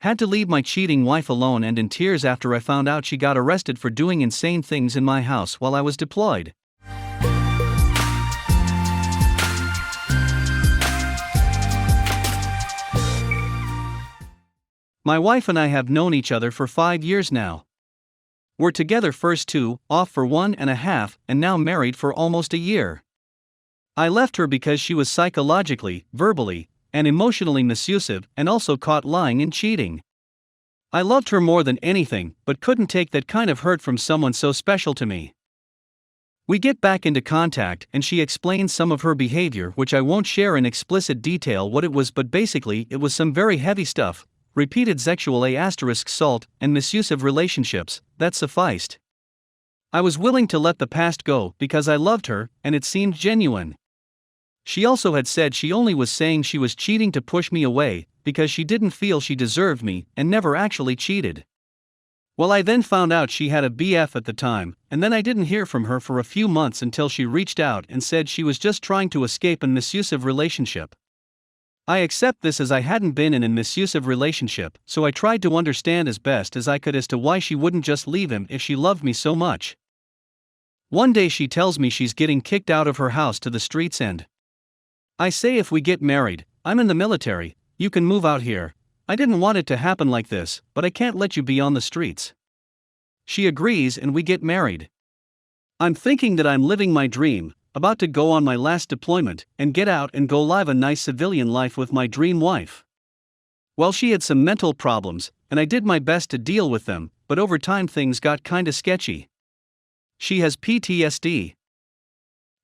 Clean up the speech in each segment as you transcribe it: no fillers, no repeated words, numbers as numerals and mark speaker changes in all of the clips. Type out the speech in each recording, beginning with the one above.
Speaker 1: Had to leave my cheating wife alone and in tears after I found out she got arrested for doing insane things in my house while I was deployed. My wife and I have known each other for 5 years now. We're together first 2, off for 1.5, and now married for almost a year. I left her because she was psychologically, verbally, and emotionally misusing and also caught lying and cheating. I loved her more than anything, but couldn't take that kind of hurt from someone so special to me. We get back into contact and she explains some of her behavior, which I won't share in explicit detail what it was, but basically it was some very heavy stuff. Repeated sexual assault and misusive relationships, that sufficed. I was willing to let the past go because I loved her, and it seemed genuine. She also had said she only was saying she was cheating to push me away, because she didn't feel she deserved me, and never actually cheated. Well, I then found out she had a BF at the time, and then I didn't hear from her for a few months until she reached out and said she was just trying to escape a misusive relationship. I accept this as I hadn't been in a misusive relationship, so I tried to understand as best as I could as to why she wouldn't just leave him if she loved me so much. One day she tells me she's getting kicked out of her house to the streets, and I say, if we get married, I'm in the military, you can move out here. I didn't want it to happen like this, but I can't let you be on the streets. She agrees and we get married. I'm thinking that I'm living my dream, about to go on my last deployment, and get out and go live a nice civilian life with my dream wife. Well, she had some mental problems, and I did my best to deal with them, but over time things got kinda sketchy. She has PTSD.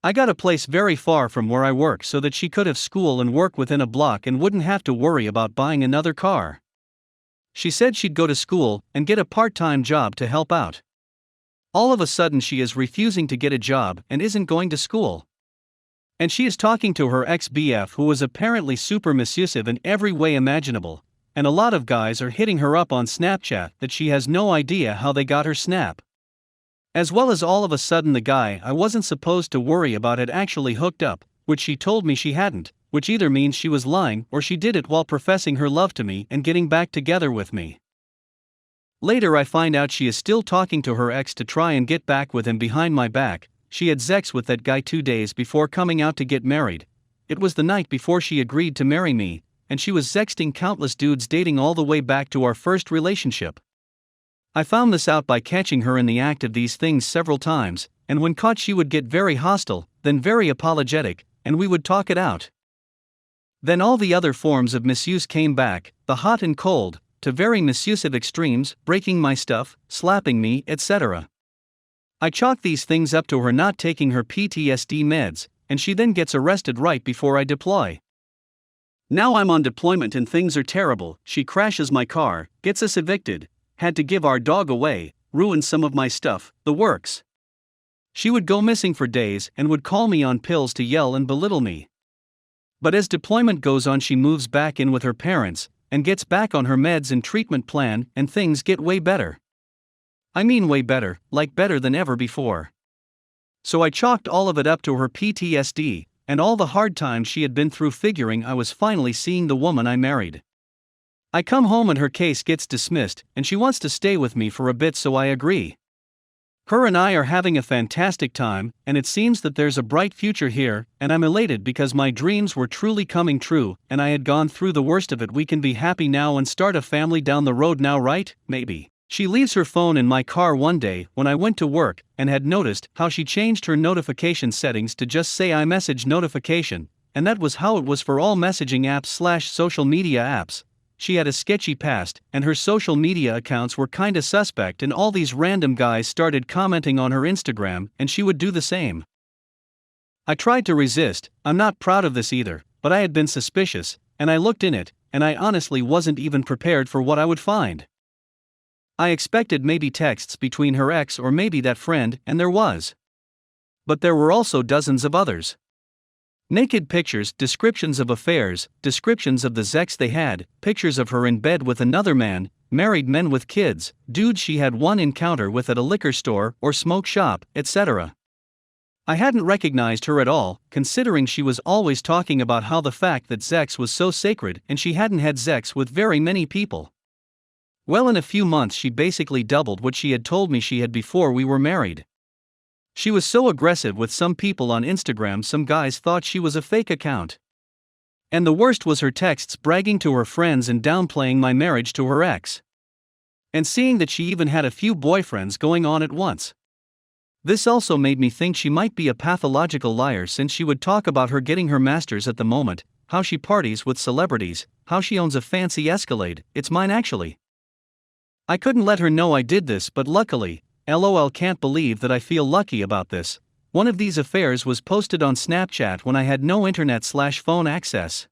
Speaker 1: I got a place very far from where I work so that she could have school and work within a block and wouldn't have to worry about buying another car. She said she'd go to school and get a part-time job to help out. All of a sudden she is refusing to get a job and isn't going to school. And she is talking to her ex-BF, who was apparently super misusive in every way imaginable, and a lot of guys are hitting her up on Snapchat that she has no idea how they got her snap. As well as all of a sudden the guy I wasn't supposed to worry about had actually hooked up, which she told me she hadn't, which either means she was lying or she did it while professing her love to me and getting back together with me. Later I find out she is still talking to her ex to try and get back with him behind my back. She had sex with that guy 2 days before coming out to get married. It was the night before she agreed to marry me, and she was sexting countless dudes dating all the way back to our first relationship. I found this out by catching her in the act of these things several times, and when caught she would get very hostile, then very apologetic, and we would talk it out. Then all the other forms of misuse came back, the hot and cold, to very misusive extremes, breaking my stuff, slapping me, etc. I chalk these things up to her not taking her PTSD meds, and she then gets arrested right before I deploy. Now I'm on deployment and things are terrible. She crashes my car, gets us evicted, had to give our dog away, ruined some of my stuff, the works. She would go missing for days and would call me on pills to yell and belittle me. But as deployment goes on, she moves back in with her parents, and gets back on her meds and treatment plan, and things get way better. I mean way better, like better than ever before. So I chalked all of it up to her PTSD, and all the hard times she had been through, figuring I was finally seeing the woman I married. I come home and her case gets dismissed, and she wants to stay with me for a bit, so I agree. Her and I are having a fantastic time, and it seems that there's a bright future here, and I'm elated because my dreams were truly coming true, and I had gone through the worst of it. We can be happy now and start a family down the road now, right? Maybe. She leaves her phone in my car one day when I went to work, and had noticed how she changed her notification settings to just say iMessage notification, and that was how it was for all messaging apps/social media apps. She had a sketchy past, and her social media accounts were kinda suspect, and all these random guys started commenting on her Instagram, and she would do the same. I tried to resist. I'm not proud of this either, but I had been suspicious, and I looked in it, and I honestly wasn't even prepared for what I would find. I expected maybe texts between her ex or maybe that friend, and there was. But there were also dozens of others. Naked pictures, descriptions of affairs, descriptions of the sex they had, pictures of her in bed with another man, married men with kids, dudes she had one encounter with at a liquor store or smoke shop, etc. I hadn't recognized her at all, considering she was always talking about how the fact that sex was so sacred and she hadn't had sex with very many people. Well, in a few months she basically doubled what she had told me she had before we were married. She was so aggressive with some people on Instagram, some guys thought she was a fake account. And the worst was her texts bragging to her friends and downplaying my marriage to her ex. And seeing that she even had a few boyfriends going on at once. This also made me think she might be a pathological liar, since she would talk about her getting her master's at the moment, how she parties with celebrities, how she owns a fancy Escalade. It's mine actually. I couldn't let her know I did this, but luckily, LOL, can't believe that I feel lucky about this. One of these affairs was posted on Snapchat when I had no internet/phone access.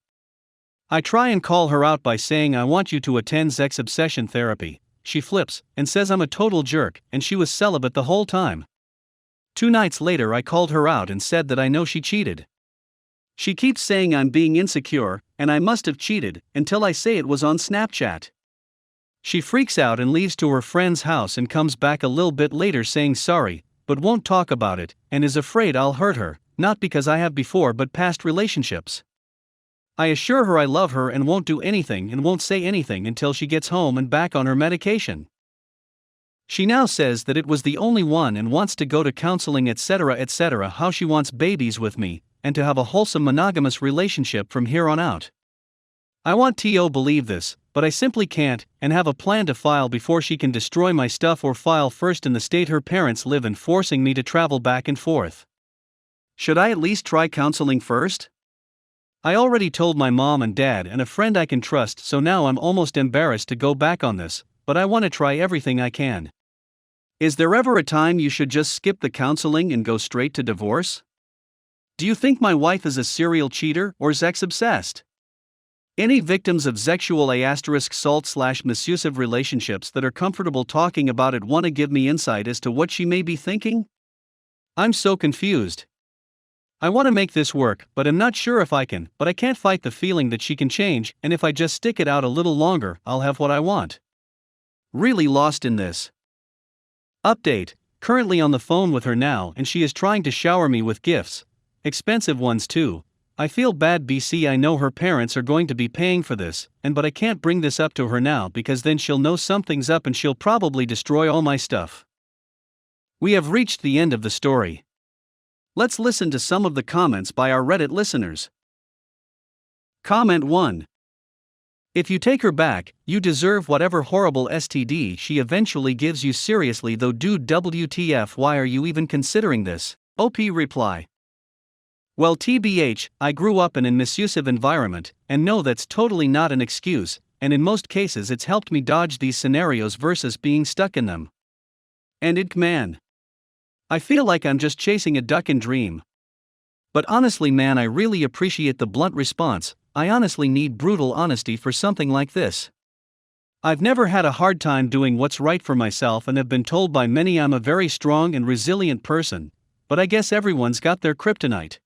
Speaker 1: I try and call her out by saying I want you to attend sex obsession therapy. She flips and says I'm a total jerk and she was celibate the whole time. 2 nights later I called her out and said that I know she cheated. She keeps saying I'm being insecure and I must have cheated until I say it was on Snapchat. She freaks out and leaves to her friend's house and comes back a little bit later saying sorry, but won't talk about it, and is afraid I'll hurt her, not because I have before but past relationships. I assure her I love her and won't do anything and won't say anything until she gets home and back on her medication. She now says that it was the only one and wants to go to counseling, etc., etc., how she wants babies with me, and to have a wholesome monogamous relationship from here on out. I want to believe this, but I simply can't, and have a plan to file before she can destroy my stuff or file first in the state her parents live in, forcing me to travel back and forth. Should I at least try counseling first? I already told my mom and dad and a friend I can trust, so now I'm almost embarrassed to go back on this, but I want to try everything I can. Is there ever a time you should just skip the counseling and go straight to divorce? Do you think my wife is a serial cheater or sex obsessed? Any victims of sexual assault/misusing relationships that are comfortable talking about it want to give me insight as to what she may be thinking? I'm so confused. I want to make this work, but I'm not sure if I can, but I can't fight the feeling that she can change, and if I just stick it out a little longer, I'll have what I want. Really lost in this. Update: currently on the phone with her now and she is trying to shower me with gifts. Expensive ones too. I feel bad BC, I know her parents are going to be paying for this, but I can't bring this up to her now because then she'll know something's up and she'll probably destroy all my stuff. We have reached the end of the story. Let's listen to some of the comments by our Reddit listeners. Comment 1. If you take her back, you deserve whatever horrible STD she eventually gives you. Seriously though, dude, WTF, why are you even considering this? OP reply. Well, TBH, I grew up in a misusing environment, and no, that's totally not an excuse, and in most cases it's helped me dodge these scenarios versus being stuck in them. And man, I feel like I'm just chasing a duck and dream. But honestly man, I really appreciate the blunt response. I honestly need brutal honesty for something like this. I've never had a hard time doing what's right for myself and have been told by many I'm a very strong and resilient person, but I guess everyone's got their kryptonite.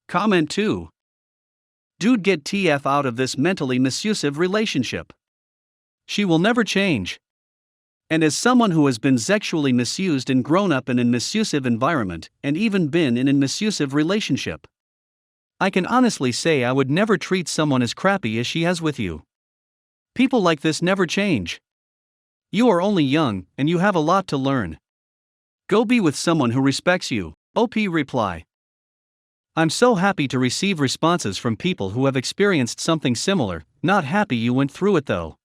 Speaker 1: Comment 2. Dude, get TF out of this mentally misusive relationship. She will never change. And as someone who has been sexually misused and grown up in a misusive environment, and even been in a misusive relationship, I can honestly say I would never treat someone as crappy as she has with you. People like this never change. You are only young, and you have a lot to learn. Go be with someone who respects you. OP reply. I'm so happy to receive responses from people who have experienced something similar. Not happy you went through it though.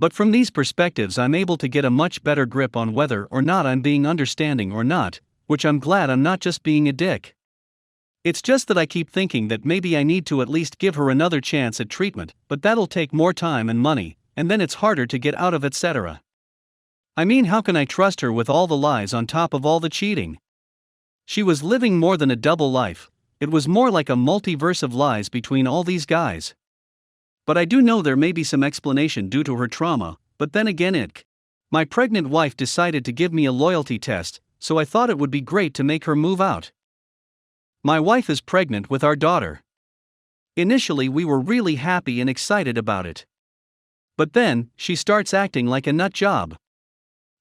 Speaker 1: But from these perspectives I'm able to get a much better grip on whether or not I'm being understanding or not, which I'm glad I'm not just being a dick. It's just that I keep thinking that maybe I need to at least give her another chance at treatment, but that'll take more time and money, and then it's harder to get out of, etc. I mean, how can I trust her with all the lies on top of all the cheating? She was living more than a double life. It was more like a multiverse of lies between all these guys. But I do know there may be some explanation due to her trauma, but then again my pregnant wife decided to give me a loyalty test, so I thought it would be great to make her move out. My wife is pregnant with our daughter. Initially we were really happy and excited about it. But then, she starts acting like a nut job.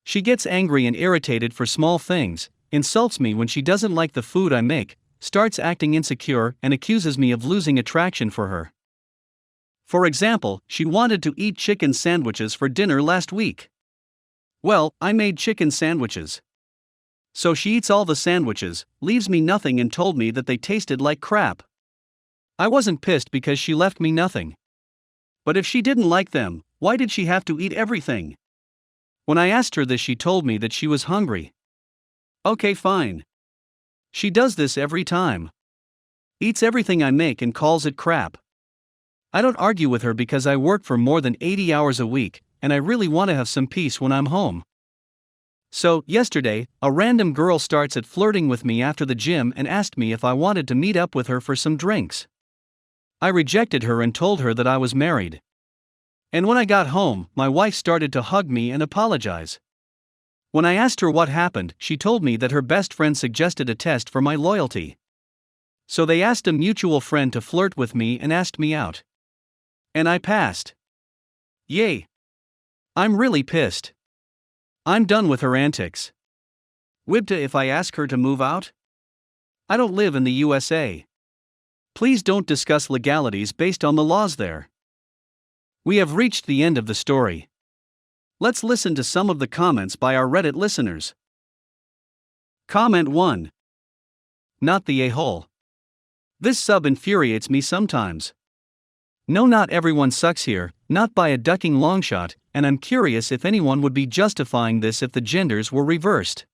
Speaker 1: She gets angry and irritated for small things, insults me when she doesn't like the food I make, starts acting insecure and accuses me of losing attraction for her. For example, she wanted to eat chicken sandwiches for dinner last week. Well, I made chicken sandwiches. So she eats all the sandwiches, leaves me nothing, and told me that they tasted like crap. I wasn't pissed because she left me nothing. But if she didn't like them, why did she have to eat everything? When I asked her this, she told me that she was hungry. Okay, fine. She does this every time. Eats everything I make and calls it crap. I don't argue with her because I work for more than 80 hours a week, and I really want to have some peace when I'm home. So, yesterday, a random girl starts at flirting with me after the gym and asked me if I wanted to meet up with her for some drinks. I rejected her and told her that I was married. And when I got home, my wife started to hug me and apologize. When I asked her what happened, she told me that her best friend suggested a test for my loyalty. So they asked a mutual friend to flirt with me and asked me out. And I passed. Yay! I'm really pissed. I'm done with her antics. Wibta if I ask her to move out? I don't live in the USA. Please don't discuss legalities based on the laws there. We have reached the end of the story. Let's listen to some of the comments by our Reddit listeners. Comment 1. Not the a-hole. This sub infuriates me sometimes. No, not everyone sucks here, not by a ducking longshot, and I'm curious if anyone would be justifying this if the genders were reversed.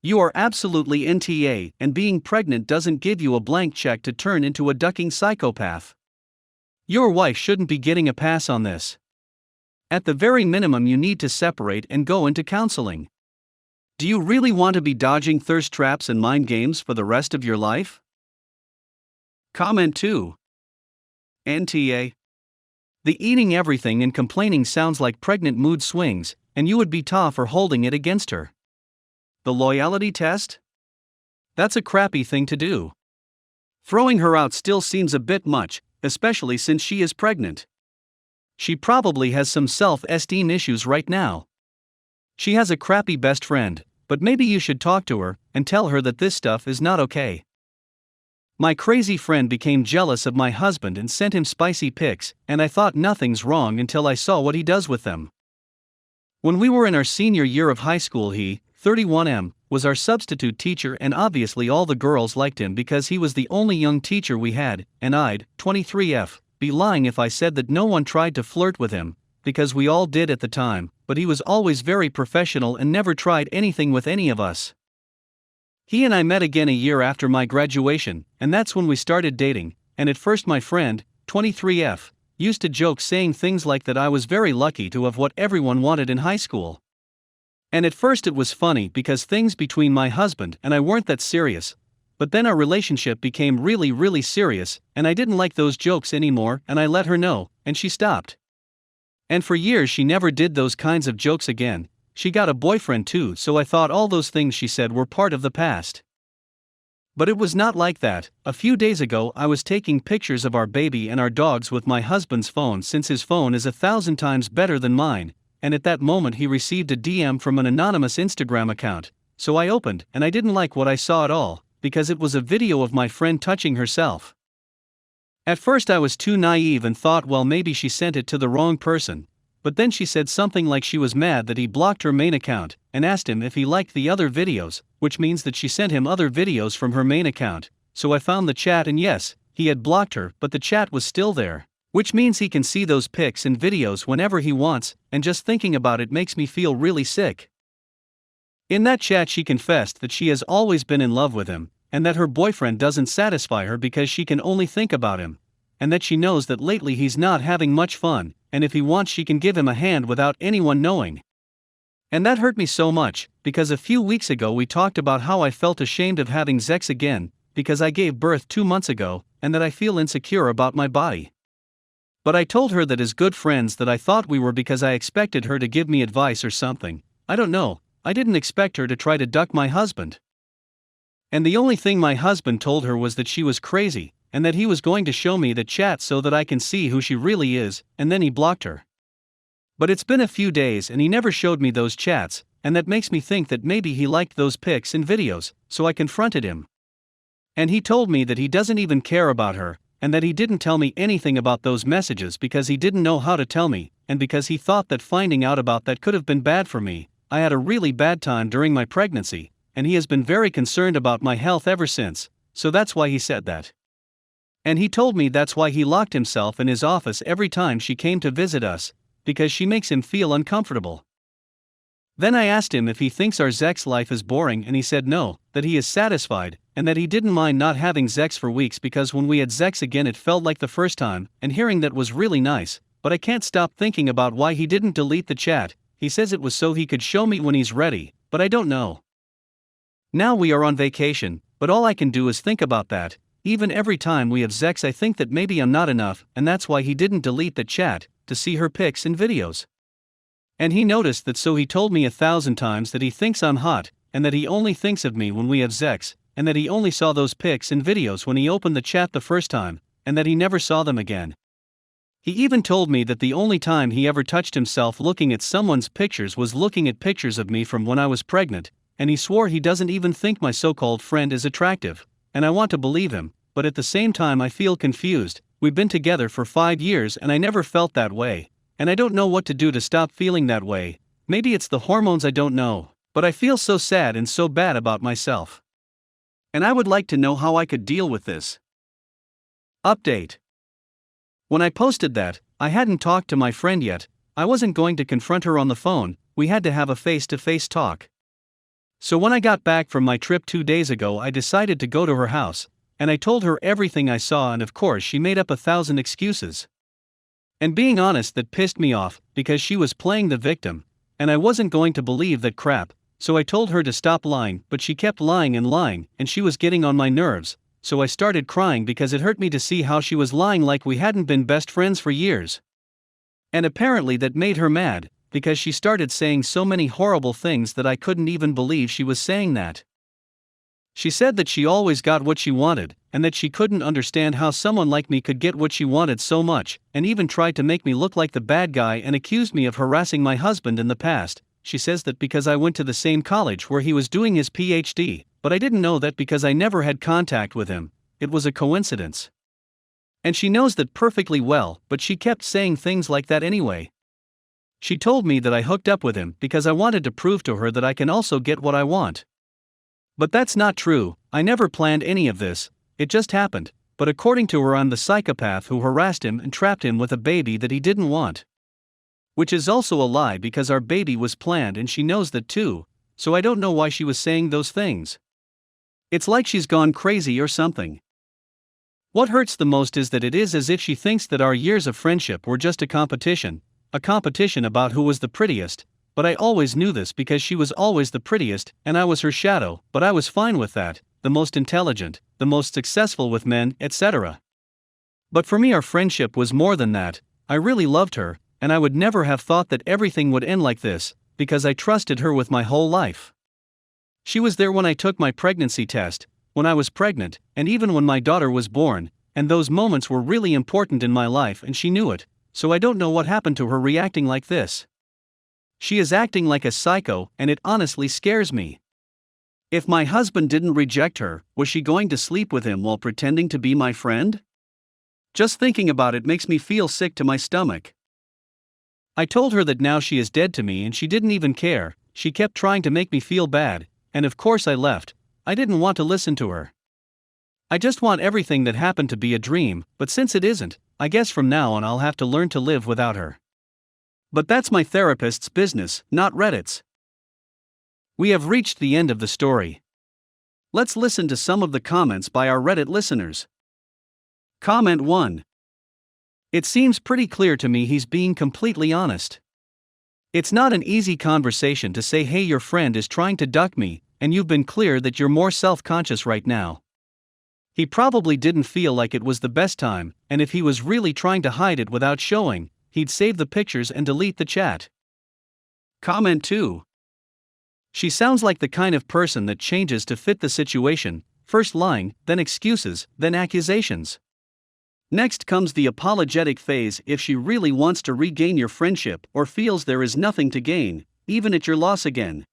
Speaker 1: You are absolutely NTA, and being pregnant doesn't give you a blank check to turn into a ducking psychopath. Your wife shouldn't be getting a pass on this. At the very minimum, you need to separate and go into counseling. Do you really want to be dodging thirst traps and mind games for the rest of your life? Comment 2. NTA. The eating everything and complaining sounds like pregnant mood swings, and you would be tough for holding it against her. The loyalty test? That's a crappy thing to do. Throwing her out still seems a bit much, especially since she is pregnant. She probably has some self-esteem issues right now. She has a crappy best friend, but maybe you should talk to her and tell her that this stuff is not okay. My crazy friend became jealous of my husband and sent him spicy pics, and I thought nothing's wrong until I saw what he does with them. When we were in our senior year of high school, he, 31M, was our substitute teacher, and obviously all the girls liked him because he was the only young teacher we had, and I'd, 23F, be lying if I said that no one tried to flirt with him, because we all did at the time, but he was always very professional and never tried anything with any of us. He and I met again a year after my graduation, and that's when we started dating, and at first my friend, 23F, used to joke saying things like that I was very lucky to have what everyone wanted in high school. And at first it was funny because things between my husband and I weren't that serious, but then our relationship became really serious, and I didn't like those jokes anymore, and I let her know, and she stopped. And for years she never did those kinds of jokes again. She got a boyfriend too, so I thought all those things she said were part of the past. But it was not like that. A few days ago I was taking pictures of our baby and our dogs with my husband's phone, since his phone is 1,000 times better than mine, and at that moment he received a DM from an anonymous Instagram account, so I opened, and I didn't like what I saw at all, because it was a video of my friend touching herself. At first I was too naive and thought, well, maybe she sent it to the wrong person. But then she said something like she was mad that he blocked her main account, and asked him if he liked the other videos, which means that she sent him other videos from her main account. So I found the chat, and yes, he had blocked her, but the chat was still there, which means he can see those pics and videos whenever he wants, and just thinking about it makes me feel really sick. In that chat she confessed that she has always been in love with him, and that her boyfriend doesn't satisfy her because she can only think about him, and that she knows that lately he's not having much fun, and if he wants she can give him a hand without anyone knowing. And that hurt me so much, because a few weeks ago we talked about how I felt ashamed of having sex again, because I gave birth 2 months ago, and that I feel insecure about my body. But I told her that as good friends that I thought we were, because I expected her to give me advice or something. I don't know, I didn't expect her to try to duck my husband. And the only thing my husband told her was that she was crazy, and that he was going to show me the chat so that I can see who she really is, and then he blocked her. But it's been a few days and he never showed me those chats, and that makes me think that maybe he liked those pics and videos, so I confronted him. And he told me that he doesn't even care about her, and that he didn't tell me anything about those messages because he didn't know how to tell me, and because he thought that finding out about that could have been bad for me. I had a really bad time during my pregnancy, and he has been very concerned about my health ever since, so that's why he said that. And he told me that's why he locked himself in his office every time she came to visit us, because she makes him feel uncomfortable. Then I asked him if he thinks our sex life is boring, and he said no, that he is satisfied, and that he didn't mind not having sex for weeks because when we had sex again it felt like the first time, and hearing that was really nice, but I can't stop thinking about why he didn't delete the chat. He says it was so he could show me when he's ready, but I don't know. Now we are on vacation, but all I can do is think about that. Even every time we have sex I think that maybe I'm not enough, and that's why he didn't delete the chat, to see her pics and videos. And he noticed that, so he told me 1,000 times that he thinks I'm hot, and that he only thinks of me when we have sex, and that he only saw those pics and videos when he opened the chat the first time, and that he never saw them again. He even told me that the only time he ever touched himself looking at someone's pictures was looking at pictures of me from when I was pregnant, and he swore he doesn't even think my so-called friend is attractive, and I want to believe him, but at the same time I feel confused. We've been together for 5 years and I never felt that way, and I don't know what to do to stop feeling that way. Maybe it's the hormones, I don't know, but I feel so sad and so bad about myself. And I would like to know how I could deal with this. Update. When I posted that, I hadn't talked to my friend yet. I wasn't going to confront her on the phone, we had to have a face-to-face talk. So when I got back from my trip 2 days ago I decided to go to her house, and I told her everything I saw, and of course she made up 1,000 excuses. And being honest, that pissed me off, because she was playing the victim, and I wasn't going to believe that crap, so I told her to stop lying, but she kept lying, and she was getting on my nerves, so I started crying because it hurt me to see how she was lying like we hadn't been best friends for years. And apparently that made her mad, because she started saying so many horrible things that I couldn't even believe she was saying that. She said that she always got what she wanted, and that she couldn't understand how someone like me could get what she wanted so much, and even tried to make me look like the bad guy and accused me of harassing my husband in the past. She says that because I went to the same college where he was doing his PhD, but I didn't know that because I never had contact with him, it was a coincidence. And she knows that perfectly well, but she kept saying things like that anyway. She told me that I hooked up with him because I wanted to prove to her that I can also get what I want. But that's not true. I never planned any of this, it just happened, but according to her I'm the psychopath who harassed him and trapped him with a baby that he didn't want. Which is also a lie because our baby was planned and she knows that too, so I don't know why she was saying those things. It's like she's gone crazy or something. What hurts the most is that it is as if she thinks that our years of friendship were just a competition about who was the prettiest. But I always knew this because she was always the prettiest, and I was her shadow, but I was fine with that, the most intelligent, the most successful with men, etc. But for me our friendship was more than that. I really loved her, and I would never have thought that everything would end like this, because I trusted her with my whole life. She was there when I took my pregnancy test, when I was pregnant, and even when my daughter was born, and those moments were really important in my life and she knew it, so I don't know what happened to her reacting like this. She is acting like a psycho, and it honestly scares me. If my husband didn't reject her, was she going to sleep with him while pretending to be my friend? Just thinking about it makes me feel sick to my stomach. I told her that now she is dead to me and she didn't even care. She kept trying to make me feel bad, and of course I left. I didn't want to listen to her. I just want everything that happened to be a dream, but since it isn't, I guess from now on I'll have to learn to live without her. But that's my therapist's business, not Reddit's. We have reached the end of the story. Let's listen to some of the comments by our Reddit listeners. Comment 1. It seems pretty clear to me he's being completely honest. It's not an easy conversation to say, hey, your friend is trying to duck me, and you've been clear that you're more self-conscious right now. He probably didn't feel like it was the best time, and if he was really trying to hide it without showing, he'd save the pictures and delete the chat. Comment 2. She sounds like the kind of person that changes to fit the situation, first lying, then excuses, then accusations. Next comes the apologetic phase. If she really wants to regain your friendship or feels there is nothing to gain, even at your loss again,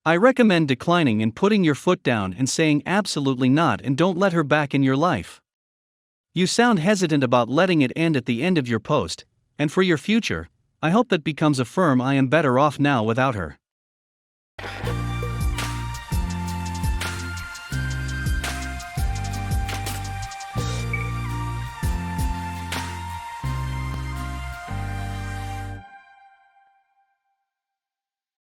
Speaker 1: I recommend declining and putting your foot down and saying absolutely not, and don't let her back in your life. You sound hesitant about letting it end at the end of your post, and for your future, I hope that becomes a firm I am better off now without her.